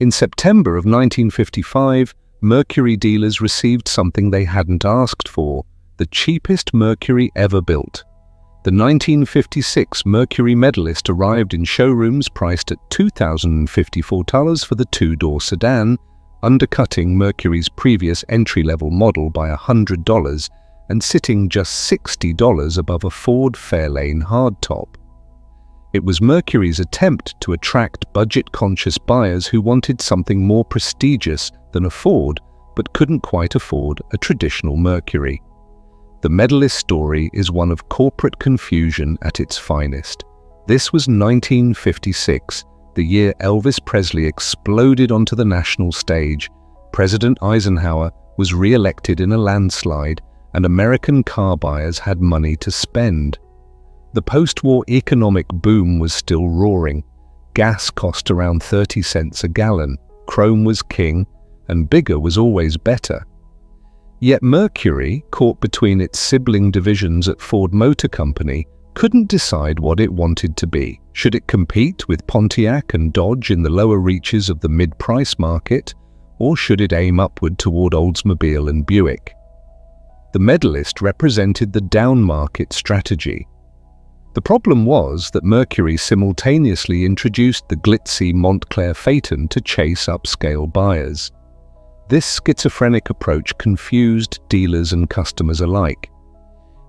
In September of 1955, Mercury dealers received something they hadn't asked for: the cheapest Mercury ever built. The 1956 Mercury Medalist arrived in showrooms priced at $2,054 for the two-door sedan, undercutting Mercury's previous entry-level model by $100 and sitting just $60 above a Ford Fairlane hardtop. It was Mercury's attempt to attract budget-conscious buyers who wanted something more prestigious than a Ford but couldn't quite afford a traditional Mercury. The Medalist story is one of corporate confusion at its finest. This was 1956, the year Elvis Presley exploded onto the national stage. President Eisenhower was re-elected in a landslide, and American car buyers had money to spend. The post-war economic boom was still roaring. Gas cost around 30 cents a gallon, chrome was king, and bigger was always better. Yet Mercury, caught between its sibling divisions at Ford Motor Company, couldn't decide what it wanted to be. Should it compete with Pontiac and Dodge in the lower reaches of the mid-price market, or should it aim upward toward Oldsmobile and Buick? The Medalist represented the down-market strategy. The problem was that Mercury simultaneously introduced the glitzy Montclair Phaeton to chase upscale buyers. This schizophrenic approach confused dealers and customers alike.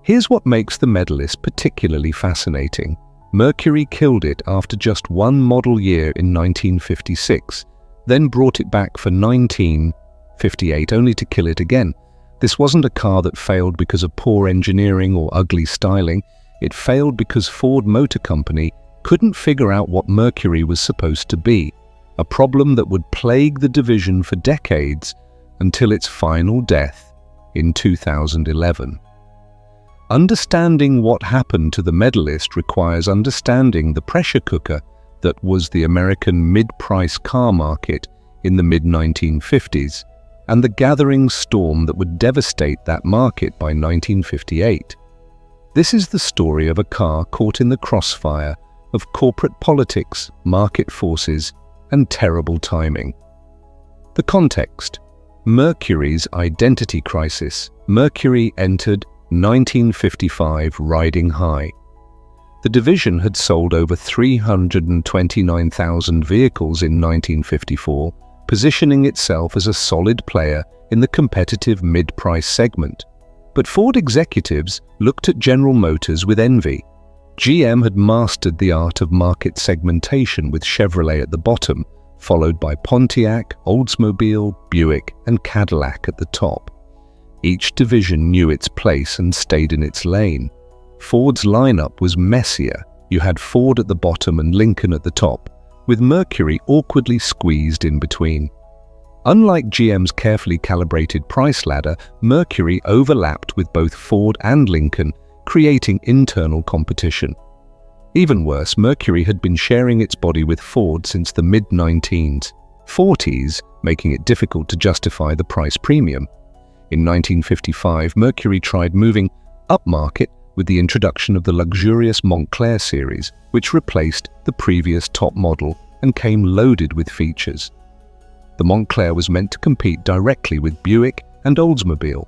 Here's what makes the Medalist particularly fascinating. Mercury killed it after just one model year in 1956, then brought it back for 1958 only to kill it again. This wasn't a car that failed because of poor engineering or ugly styling. It failed because Ford Motor Company couldn't figure out what Mercury was supposed to be, a problem that would plague the division for decades until its final death in 2011. Understanding what happened to the Medalist requires understanding the pressure cooker that was the American mid-price car market in the mid-1950s and the gathering storm that would devastate that market by 1958. This is the story of a car caught in the crossfire of corporate politics, market forces, and terrible timing. The context: Mercury's identity crisis. Mercury entered 1955 riding high. The division had sold over 329,000 vehicles in 1954, positioning itself as a solid player in the competitive mid-price segment. But Ford executives looked at General Motors with envy. GM had mastered the art of market segmentation with Chevrolet at the bottom, followed by Pontiac, Oldsmobile, Buick, and Cadillac at the top. Each division knew its place and stayed in its lane. Ford's lineup was messier. You had Ford at the bottom and Lincoln at the top, with Mercury awkwardly squeezed in between. Unlike GM's carefully calibrated price ladder, Mercury overlapped with both Ford and Lincoln, creating internal competition. Even worse, Mercury had been sharing its body with Ford since the mid-1940s, making it difficult to justify the price premium. In 1955, Mercury tried moving upmarket with the introduction of the luxurious Montclair series, which replaced the previous top model and came loaded with features. The Montclair was meant to compete directly with Buick and Oldsmobile.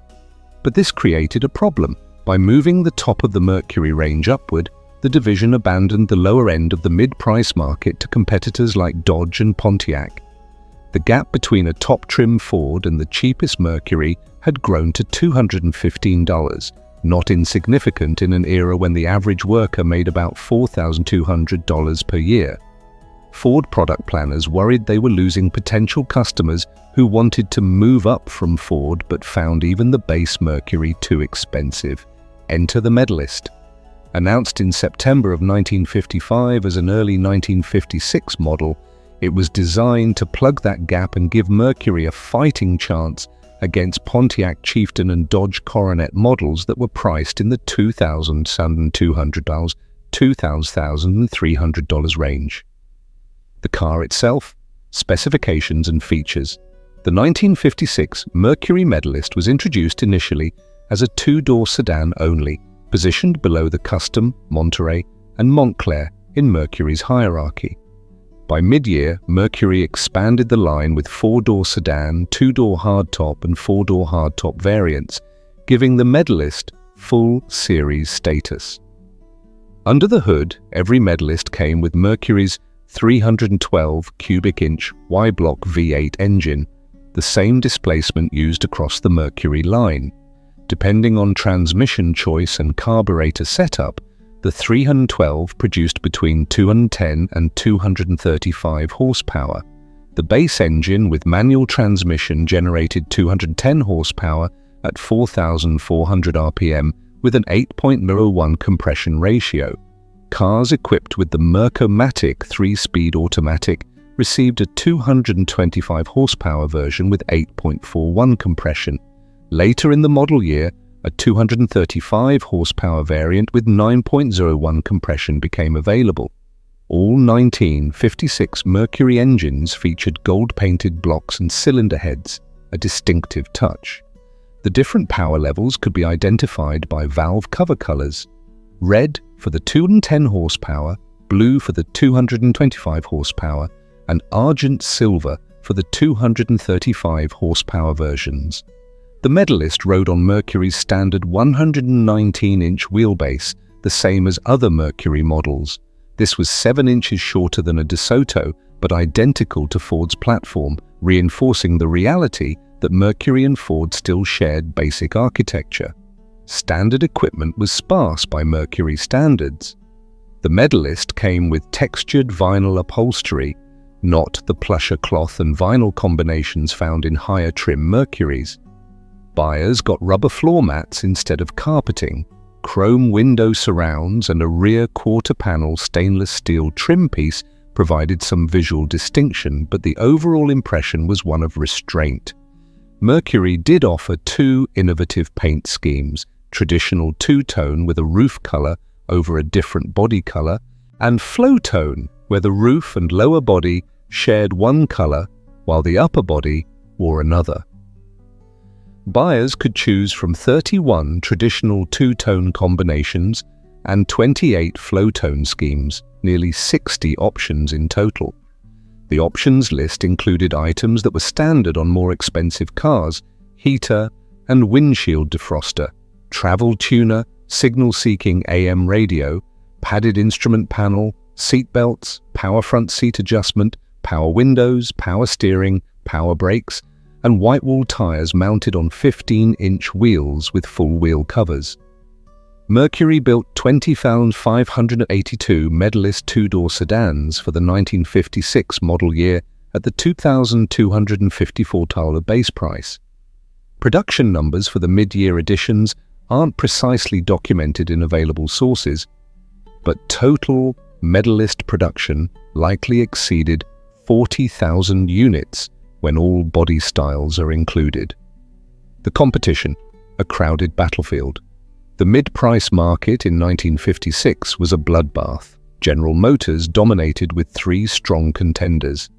But this created a problem. By moving the top of the Mercury range upward, the division abandoned the lower end of the mid-price market to competitors like Dodge and Pontiac. The gap between a top-trim Ford and the cheapest Mercury had grown to $215, not insignificant in an era when the average worker made about $4,200 per year. Ford product planners worried they were losing potential customers who wanted to move up from Ford but found even the base Mercury too expensive. Enter the Medalist. Announced in September of 1955 as an early 1956 model, it was designed to plug that gap and give Mercury a fighting chance against Pontiac Chieftain and Dodge Coronet models that were priced in the $2,200, $2,300 range. The car itself, specifications and features. The 1956 Mercury Medalist was introduced initially as a two-door sedan only, positioned below the Custom, Monterey, and Montclair in Mercury's hierarchy. By mid-year, Mercury expanded the line with 4-door sedan, 2-door hardtop and 4-door hardtop variants, giving the Medalist full series status. Under the hood, every Medalist came with Mercury's 312 cubic inch Y-block V8 engine, the same displacement used across the Mercury line. Depending on transmission choice and carburetor setup, the 312 produced between 210 and 235 horsepower. The base engine with manual transmission generated 210 horsepower at 4,400 RPM with an 8.01 compression ratio. Cars equipped with the Mercury 3-speed automatic received a 225 horsepower version with 8.41 compression. Later in the model year, a 235 horsepower variant with 9.01 compression became available. All 1956 Mercury engines featured gold-painted blocks and cylinder heads, a distinctive touch. The different power levels could be identified by valve cover colors: red for the 210 horsepower, blue for the 225 horsepower, and argent silver for the 235 horsepower versions. The Medalist rode on Mercury's standard 119-inch wheelbase, the same as other Mercury models. This was 7 inches shorter than a DeSoto, but identical to Ford's platform, reinforcing the reality that Mercury and Ford still shared basic architecture. Standard equipment was sparse by Mercury standards. The Medalist came with textured vinyl upholstery, not the plusher cloth and vinyl combinations found in higher trim Mercurys. Buyers got rubber floor mats instead of carpeting, chrome window surrounds and a rear quarter-panel stainless steel trim piece provided some visual distinction, but the overall impression was one of restraint. Mercury did offer 2 innovative paint schemes: traditional two-tone with a roof color over a different body color, and flow-tone, where the roof and lower body shared one color while the upper body wore another. Buyers could choose from 31 traditional two-tone combinations and 28 flow-tone schemes, nearly 60 options in total. The options list included items that were standard on more expensive cars: heater and windshield defroster, travel tuner, signal-seeking AM radio, padded instrument panel, seat belts, power front seat adjustment, power windows, power steering, power brakes, and white wall tires mounted on 15-inch wheels with full wheel covers. Mercury built 20,582 Medalist 2-door sedans for the 1956 model year at the $2,254 base price. Production numbers for the mid-year editions aren't precisely documented in available sources, but total Medalist production likely exceeded 40,000 units when all body styles are included. The competition, a crowded battlefield. The mid-price market in 1956 was a bloodbath. General Motors dominated with 3 strong contenders.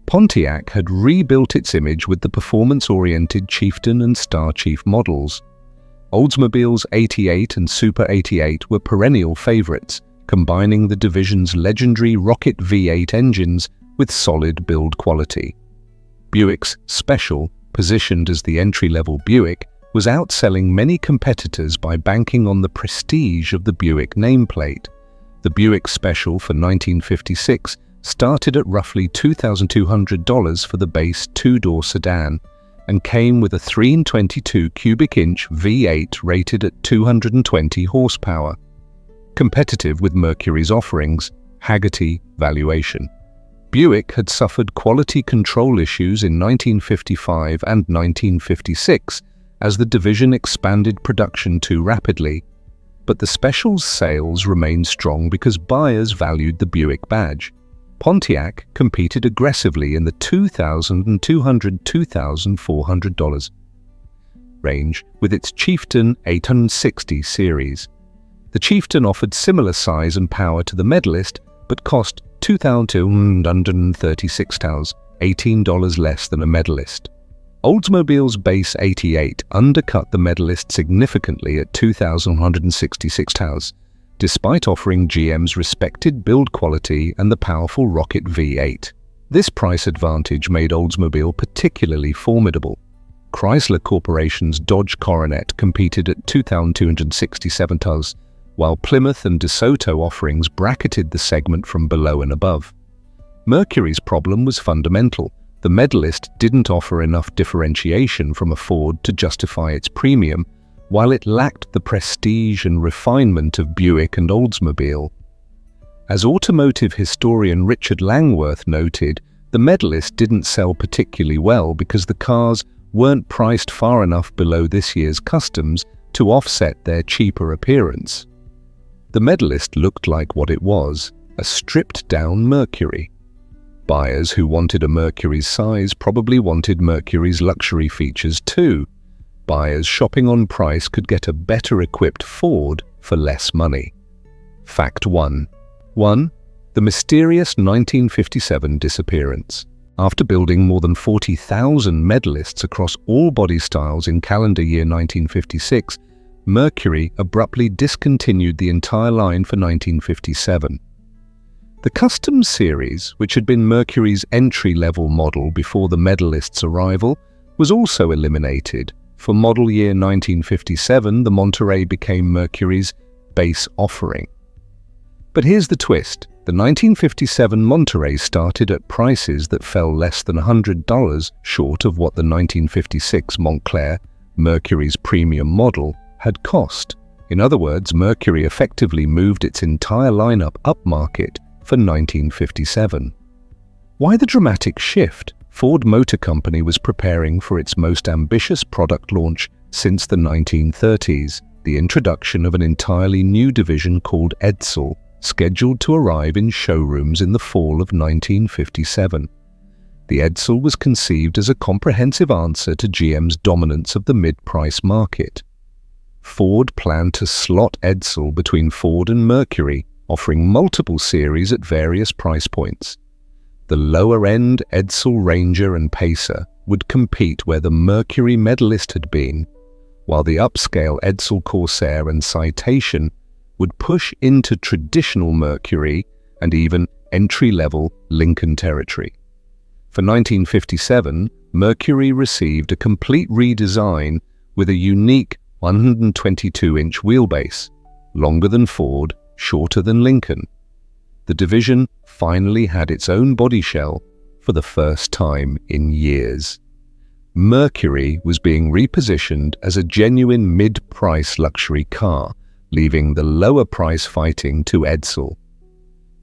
Pontiac had rebuilt its image with the performance-oriented Chieftain and Star Chief models. Oldsmobile's 88 and Super 88 were perennial favorites, combining the division's legendary Rocket V8 engines with solid build quality. Buick's Special, positioned as the entry-level Buick, was outselling many competitors by banking on the prestige of the Buick nameplate. The Buick Special for 1956 started at roughly $2,200 for the base 2-door sedan and came with a 322 cubic inch V8 rated at 220 horsepower. Competitive with Mercury's offerings, Hagerty valuation. Buick had suffered quality control issues in 1955 and 1956 as the division expanded production too rapidly, but the Special's sales remained strong because buyers valued the Buick badge. Pontiac competed aggressively in the $2,200 to $2,400 range with its Chieftain 860 series. The Chieftain offered similar size and power to the Medalist, but cost $2,236, $18 less than a Medalist. Oldsmobile's base 88 undercut the Medalist significantly at $2,166, despite offering GM's respected build quality and the powerful rocket V8. This price advantage made Oldsmobile particularly formidable. Chrysler Corporation's Dodge Coronet competed at $2,267, while Plymouth and DeSoto offerings bracketed the segment from below and above. Mercury's problem was fundamental. The Medalist didn't offer enough differentiation from a Ford to justify its premium, while it lacked the prestige and refinement of Buick and Oldsmobile. As automotive historian Richard Langworth noted, the Medalist didn't sell particularly well because the cars weren't priced far enough below this year's customs to offset their cheaper appearance. The Medalist looked like what it was, a stripped-down Mercury. Buyers who wanted a Mercury's size probably wanted Mercury's luxury features too. Buyers shopping on price could get a better-equipped Ford for less money. Fact 1. 1. The mysterious 1957 disappearance. After building more than 40,000 Medalists across all body styles in calendar year 1956, Mercury abruptly discontinued the entire line for 1957. The Custom Series, which had been Mercury's entry-level model before the Medalist's arrival, was also eliminated. For model year 1957, the Monterey became Mercury's base offering. But here's the twist. The 1957 Monterey started at prices that fell less than $100 short of what the 1956 Montclair, Mercury's premium model, had cost. In other words, Mercury effectively moved its entire lineup upmarket for 1957. Why the dramatic shift? Ford Motor Company was preparing for its most ambitious product launch since the 1930s, the introduction of an entirely new division called Edsel, scheduled to arrive in showrooms in the fall of 1957. The Edsel was conceived as a comprehensive answer to GM's dominance of the mid-price market. Ford planned to slot Edsel between Ford and Mercury, offering multiple series at various price points. The lower-end Edsel Ranger and Pacer would compete where the Mercury Medalist had been, while the upscale Edsel Corsair and Citation would push into traditional Mercury and even entry-level Lincoln territory. For 1957, Mercury received a complete redesign with a unique 122-inch wheelbase, longer than Ford, shorter than Lincoln. The division finally had its own body shell for the first time in years. Mercury was being repositioned as a genuine mid-price luxury car, leaving the lower price fighting to Edsel.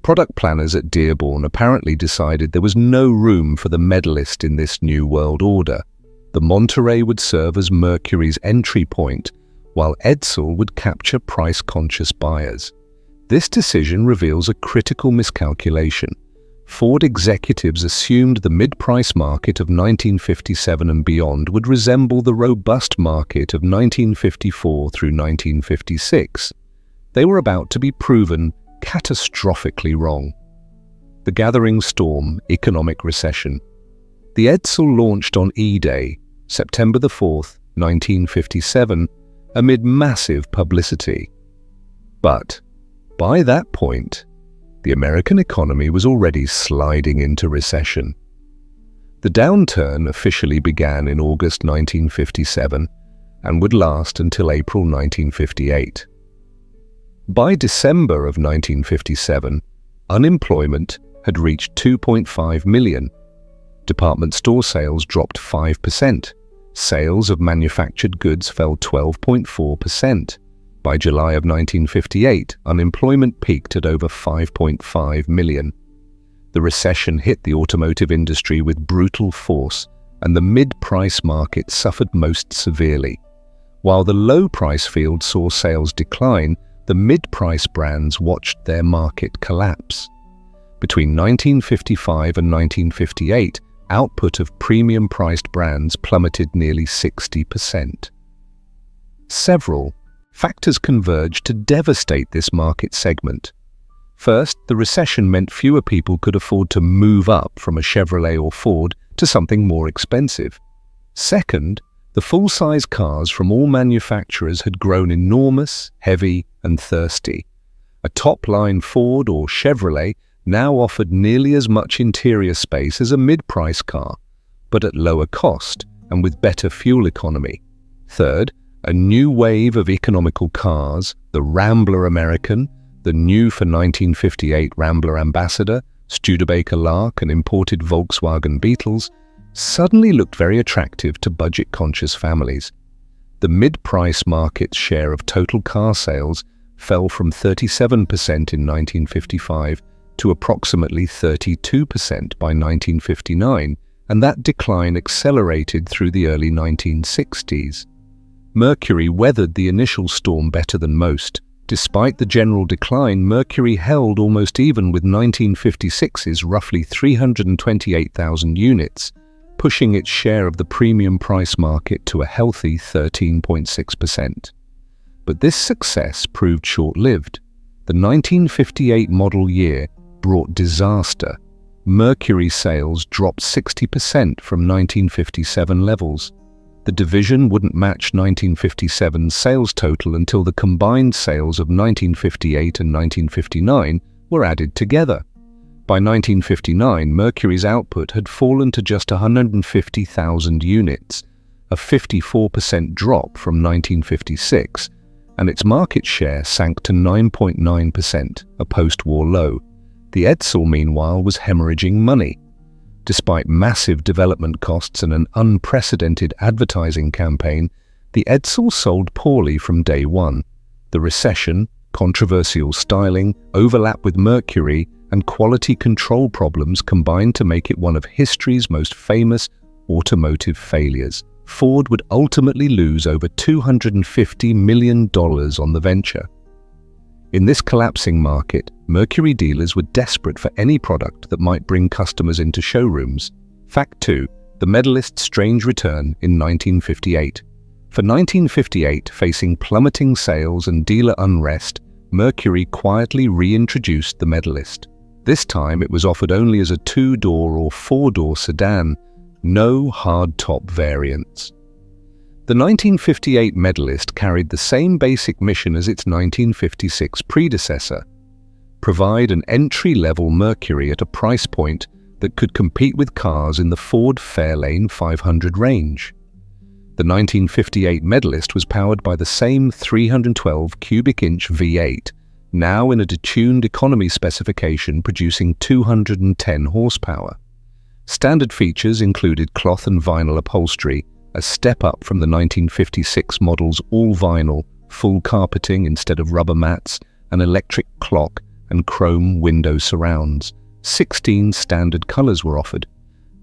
Product planners at Dearborn apparently decided there was no room for the Medalist in this new world order. The Monterey would serve as Mercury's entry point, while Edsel would capture price-conscious buyers. This decision reveals a critical miscalculation. Ford executives assumed the mid-price market of 1957 and beyond would resemble the robust market of 1954 through 1956. They were about to be proven catastrophically wrong. The gathering storm, economic recession. The Edsel launched on E-Day, September 4th, 1957, amid massive publicity. But by that point, the American economy was already sliding into recession. The downturn officially began in August 1957 and would last until April 1958. By December of 1957, unemployment had reached 2.5 million. Department store sales dropped 5%. Sales of manufactured goods fell 12.4%. By July of 1958, unemployment peaked at over 5.5 million. The recession hit the automotive industry with brutal force, and the mid-price market suffered most severely. While the low-price field saw sales decline, the mid-price brands watched their market collapse. Between 1955 and 1958, output of premium-priced brands plummeted nearly 60%. Several factors converged to devastate this market segment. First, the recession meant fewer people could afford to move up from a Chevrolet or Ford to something more expensive. Second, the full-size cars from all manufacturers had grown enormous, heavy, and thirsty. A top-line Ford or Chevrolet now offered nearly as much interior space as a mid-price car, but at lower cost and with better fuel economy. Third, a new wave of economical cars, the Rambler American, the new for 1958 Rambler Ambassador, Studebaker Lark and imported Volkswagen Beetles, suddenly looked very attractive to budget-conscious families. The mid-price market's share of total car sales fell from 37% in 1955 to approximately 32% by 1959, and that decline accelerated through the early 1960s. Mercury weathered the initial storm better than most. Despite the general decline, Mercury held almost even with 1956's roughly 328,000 units, pushing its share of the premium price market to a healthy 13.6%. But this success proved short-lived. The 1958 model year brought disaster. Mercury sales dropped 60% from 1957 levels. The division wouldn't match 1957's sales total until the combined sales of 1958 and 1959 were added together. By 1959, Mercury's output had fallen to just 150,000 units, a 54% drop from 1956, and its market share sank to 9.9%, a post-war low. The Edsel, meanwhile, was hemorrhaging money. Despite massive development costs and an unprecedented advertising campaign, the Edsel sold poorly from day one. The recession, controversial styling, overlap with Mercury, and quality control problems combined to make it one of history's most famous automotive failures. Ford would ultimately lose over $250 million on the venture. In this collapsing market, Mercury dealers were desperate for any product that might bring customers into showrooms. Fact 2. The Medalist's strange return in 1958. For 1958, facing plummeting sales and dealer unrest, Mercury quietly reintroduced the Medalist. This time it was offered only as a 2-door or 4-door sedan, no hardtop variants. The 1958 Medalist carried the same basic mission as its 1956 predecessor: provide an entry-level Mercury at a price point that could compete with cars in the Ford Fairlane 500 range. The 1958 Medalist was powered by the same 312 cubic inch V8, now in a detuned economy specification producing 210 horsepower. Standard features included cloth and vinyl upholstery, a step up from the 1956 model's all-vinyl, full carpeting instead of rubber mats, an electric clock, and chrome window surrounds. 16 standard colors were offered.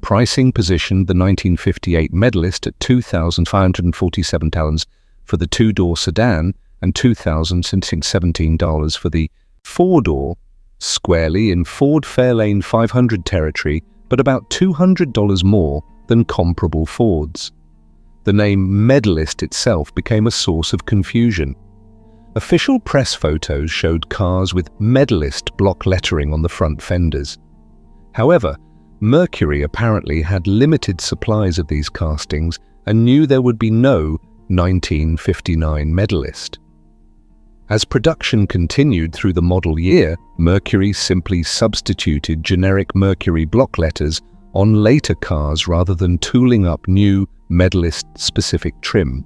Pricing positioned the 1958 Medalist at $2,547 for the 2-door sedan and $2,017 for the 4-door, squarely in Ford Fairlane 500 territory, but about $200 more than comparable Fords. The name Medalist itself became a source of confusion. Official press photos showed cars with Medalist block lettering on the front fenders. However, Mercury apparently had limited supplies of these castings and knew there would be no 1959 Medalist. As production continued through the model year, Mercury simply substituted generic Mercury block letters on later cars rather than tooling up new Medalist-specific trim.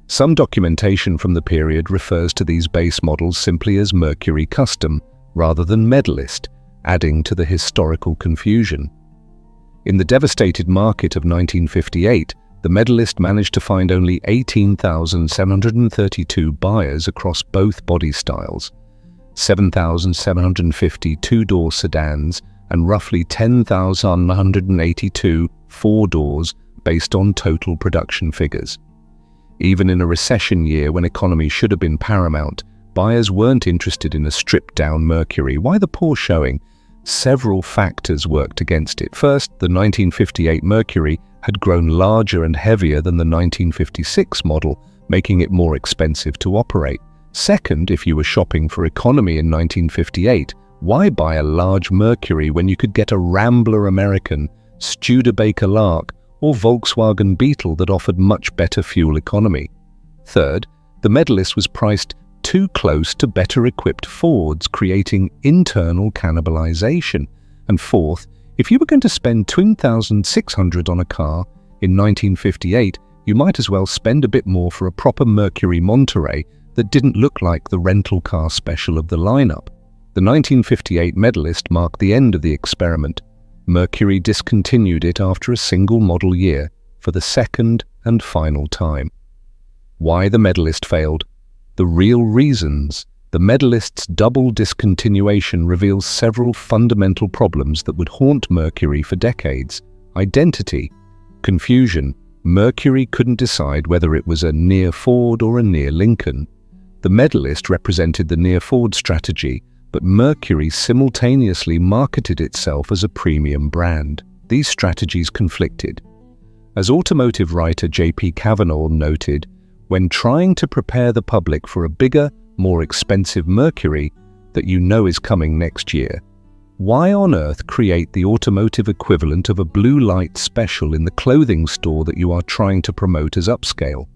Some documentation from the period refers to these base models simply as Mercury Custom rather than Medalist, adding to the historical confusion. In the devastated market of 1958, the Medalist managed to find only 18,732 buyers across both body styles, 7,750 2-door sedans, and roughly 10,182 4-doors based on total production figures. Even in a recession year when economy should have been paramount, buyers weren't interested in a stripped-down Mercury. Why the poor showing? Several factors worked against it. First, the 1958 Mercury had grown larger and heavier than the 1956 model, making it more expensive to operate. Second, if you were shopping for economy in 1958, why buy a large Mercury when you could get a Rambler American, Studebaker Lark, or Volkswagen Beetle that offered much better fuel economy? Third, the Medalist was priced too close to better-equipped Fords, creating internal cannibalization. And fourth, if you were going to spend $2,600 on a car in 1958, you might as well spend a bit more for a proper Mercury Monterey that didn't look like the rental car special of the lineup. The 1958 Medalist marked the end of the experiment. Mercury discontinued it after a single model year for the second and final time. Why the Medalist failed? The real reasons. The Medalist's double discontinuation reveals several fundamental problems that would haunt Mercury for decades. Identity. Confusion. Mercury couldn't decide whether it was a near Ford or a near Lincoln. The Medalist represented the near Ford strategy, but Mercury simultaneously marketed itself as a premium brand. These strategies conflicted. As automotive writer J.P. Cavanaugh noted, when trying to prepare the public for a bigger, more expensive Mercury that you know is coming next year, why on earth create the automotive equivalent of a blue light special in the clothing store that you are trying to promote as upscale?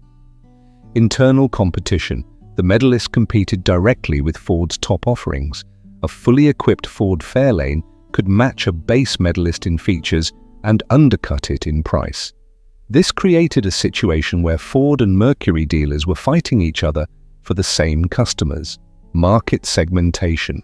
Internal competition. The Medalist competed directly with Ford's top offerings. A fully equipped Ford Fairlane could match a base Medalist in features and undercut it in price. This created a situation where Ford and Mercury dealers were fighting each other for the same customers. Market segmentation.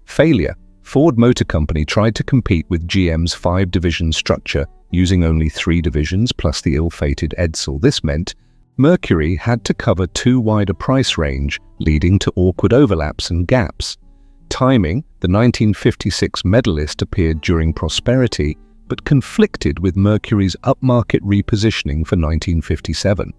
Failure. Ford Motor Company tried to compete with GM's 5-division structure using only 3 divisions plus the ill-fated Edsel. This meant Mercury had to cover too wide a price range, leading to awkward overlaps and gaps. Timing. The 1956 Medalist appeared during prosperity, but conflicted with Mercury's upmarket repositioning for 1957.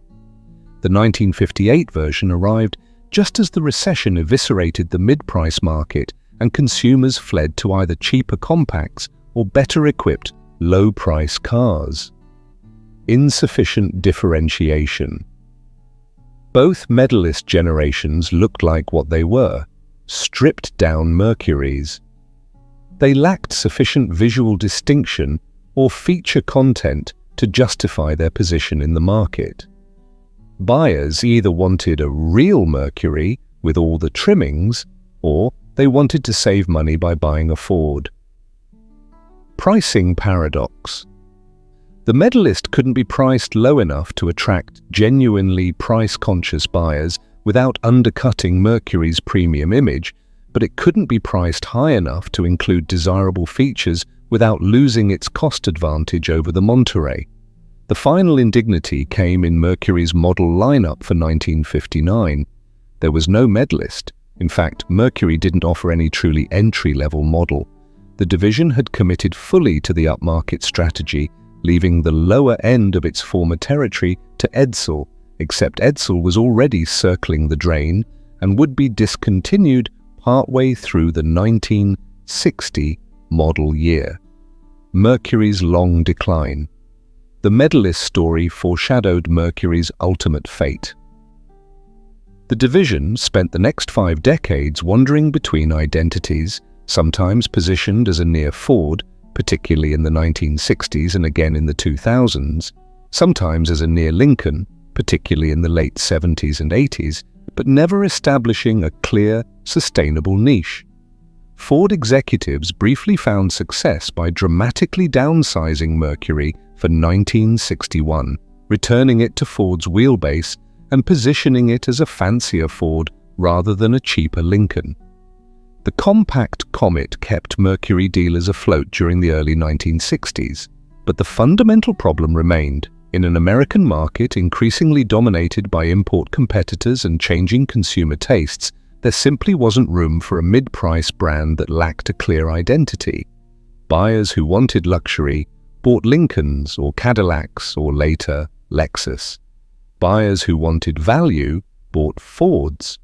The 1958 version arrived just as the recession eviscerated the mid-price market and consumers fled to either cheaper compacts or better-equipped, low-price cars. Insufficient differentiation. Both Medalist generations looked like what they were, stripped-down Mercuries. They lacked sufficient visual distinction or feature content to justify their position in the market. Buyers either wanted a real Mercury with all the trimmings, or they wanted to save money by buying a Ford. Pricing paradox. The Medalist couldn't be priced low enough to attract genuinely price-conscious buyers without undercutting Mercury's premium image, but it couldn't be priced high enough to include desirable features without losing its cost advantage over the Monterey. The final indignity came in Mercury's model lineup for 1959. There was no Medalist. In fact, Mercury didn't offer any truly entry-level model. The division had committed fully to the upmarket strategy, leaving the lower end of its former territory to Edsel, except Edsel was already circling the drain and would be discontinued partway through the 1960 model year. Mercury's long decline. The Medalist story foreshadowed Mercury's ultimate fate. The division spent the next 5 decades wandering between identities, sometimes positioned as a near Ford, particularly in the 1960s and again in the 2000s, sometimes as a near Lincoln, particularly in the late 70s and 80s, but never establishing a clear, sustainable niche. Ford executives briefly found success by dramatically downsizing Mercury for 1961, returning it to Ford's wheelbase and positioning it as a fancier Ford rather than a cheaper Lincoln. The compact Comet kept Mercury dealers afloat during the early 1960s, but the fundamental problem remained. In an American market increasingly dominated by import competitors and changing consumer tastes, there simply wasn't room for a mid-price brand that lacked a clear identity. Buyers who wanted luxury bought Lincolns or Cadillacs or later Lexus. Buyers who wanted value bought Fords.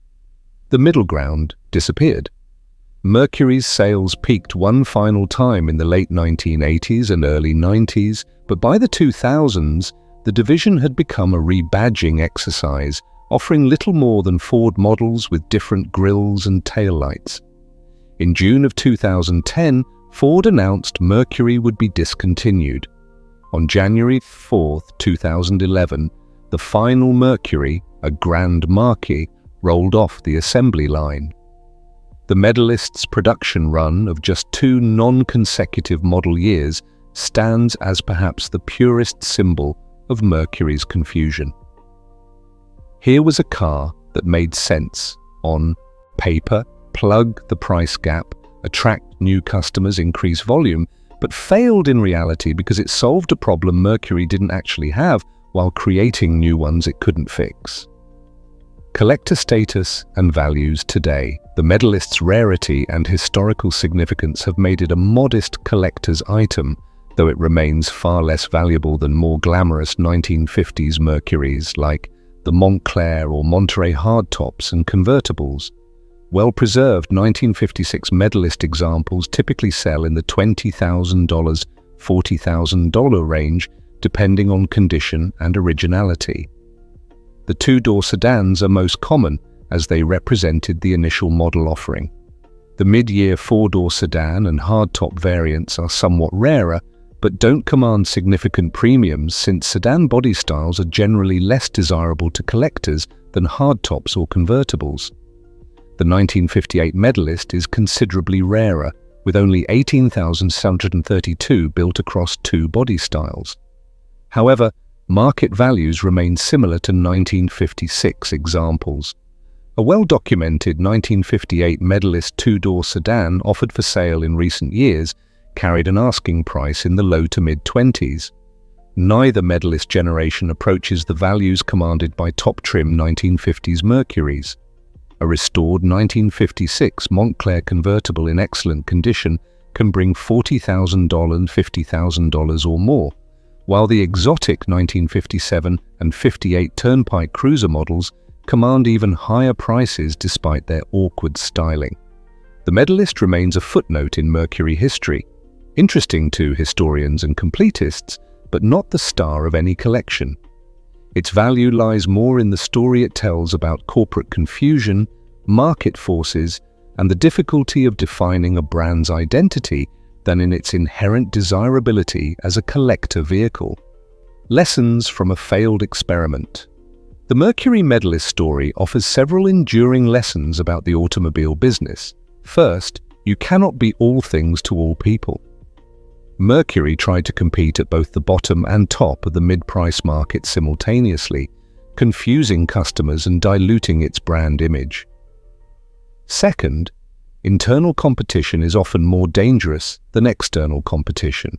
The middle ground disappeared. Mercury's sales peaked one final time in the late 1980s and early 90s, but by the 2000s, the division had become a rebadging exercise, offering little more than Ford models with different grilles and taillights. In June of 2010, Ford announced Mercury would be discontinued. On January 4, 2011, the final Mercury, a Grand Marquis, rolled off the assembly line. The Medalist's production run of just 2 non-consecutive model years stands as perhaps the purest symbol of Mercury's confusion. Here was a car that made sense on paper, plug the price gap, attract new customers, increase volume, but failed in reality because it solved a problem Mercury didn't actually have while creating new ones it couldn't fix. Collector status and values today. The Medalist's rarity and historical significance have made it a modest collector's item, though it remains far less valuable than more glamorous 1950s Mercurys like the Montclair or Monterey hardtops and convertibles. Well-preserved 1956 Medalist examples typically sell in the $20,000, $40,000 range, depending on condition and originality. The 2-door sedans are most common, as they represented the initial model offering. The mid-year 4-door sedan and hardtop variants are somewhat rarer, but don't command significant premiums since sedan body styles are generally less desirable to collectors than hardtops or convertibles. The 1958 Medalist is considerably rarer, with only 18,732 built across 2 body styles. However, market values remain similar to 1956 examples. A well-documented 1958 Medalist 2-door sedan offered for sale in recent years carried an asking price in the low to mid-20s. Neither Medalist generation approaches the values commanded by top-trim 1950s Mercurys. A restored 1956 Montclair convertible in excellent condition can bring $40,000 and $50,000 or more, while the exotic 1957 and 58 Turnpike cruiser models command even higher prices despite their awkward styling. The Medalist remains a footnote in Mercury history, interesting to historians and completists, but not the star of any collection. Its value lies more in the story it tells about corporate confusion, market forces, and the difficulty of defining a brand's identity than in its inherent desirability as a collector vehicle. Lessons from a failed experiment. The Mercury Medalist story offers several enduring lessons about the automobile business. First, you cannot be all things to all people. Mercury tried to compete at both the bottom and top of the mid-price market simultaneously, confusing customers and diluting its brand image. Second, internal competition is often more dangerous than external competition.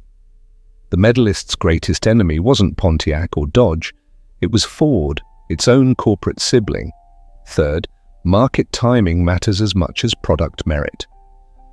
The Medalist's greatest enemy wasn't Pontiac or Dodge, it was Ford, its own corporate sibling. Third, market timing matters as much as product merit.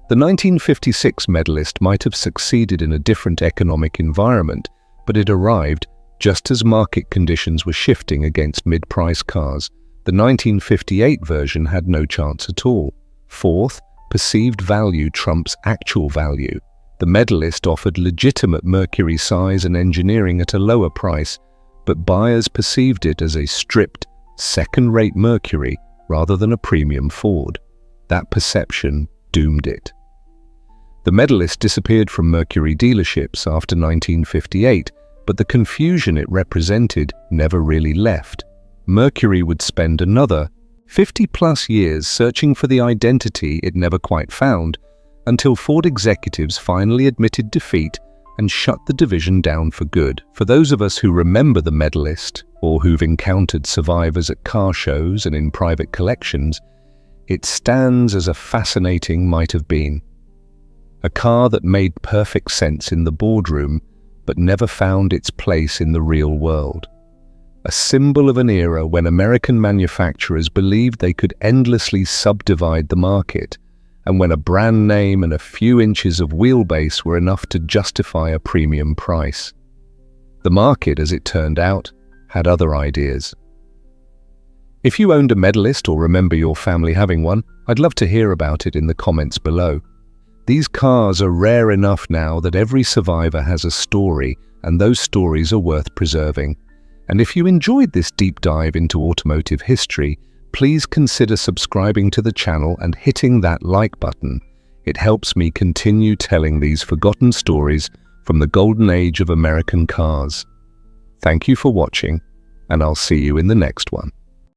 The 1956 Medalist might have succeeded in a different economic environment, but it arrived just as market conditions were shifting against mid-price cars. The 1958 version had no chance at all. Fourth, perceived value trumps actual value. The Medalist offered legitimate Mercury size and engineering at a lower price, but buyers perceived it as a stripped, second-rate Mercury rather than a premium Ford. That perception doomed it. The Medalist disappeared from Mercury dealerships after 1958, but the confusion it represented never really left. Mercury would spend another 50-plus years searching for the identity it never quite found, until Ford executives finally admitted defeat and shut the division down for good. For those of us who remember the Medalist, or who've encountered survivors at car shows and in private collections, it stands as a fascinating might have been. A car that made perfect sense in the boardroom, but never found its place in the real world. A symbol of an era when American manufacturers believed they could endlessly subdivide the market, and when a brand name and a few inches of wheelbase were enough to justify a premium price. The market, as it turned out, had other ideas. If you owned a Medalist or remember your family having one, I'd love to hear about it in the comments below. These cars are rare enough now that every survivor has a story, and those stories are worth preserving. And if you enjoyed this deep dive into automotive history, please consider subscribing to the channel and hitting that like button. It helps me continue telling these forgotten stories from the golden age of American cars. Thank you for watching, and I'll see you in the next one.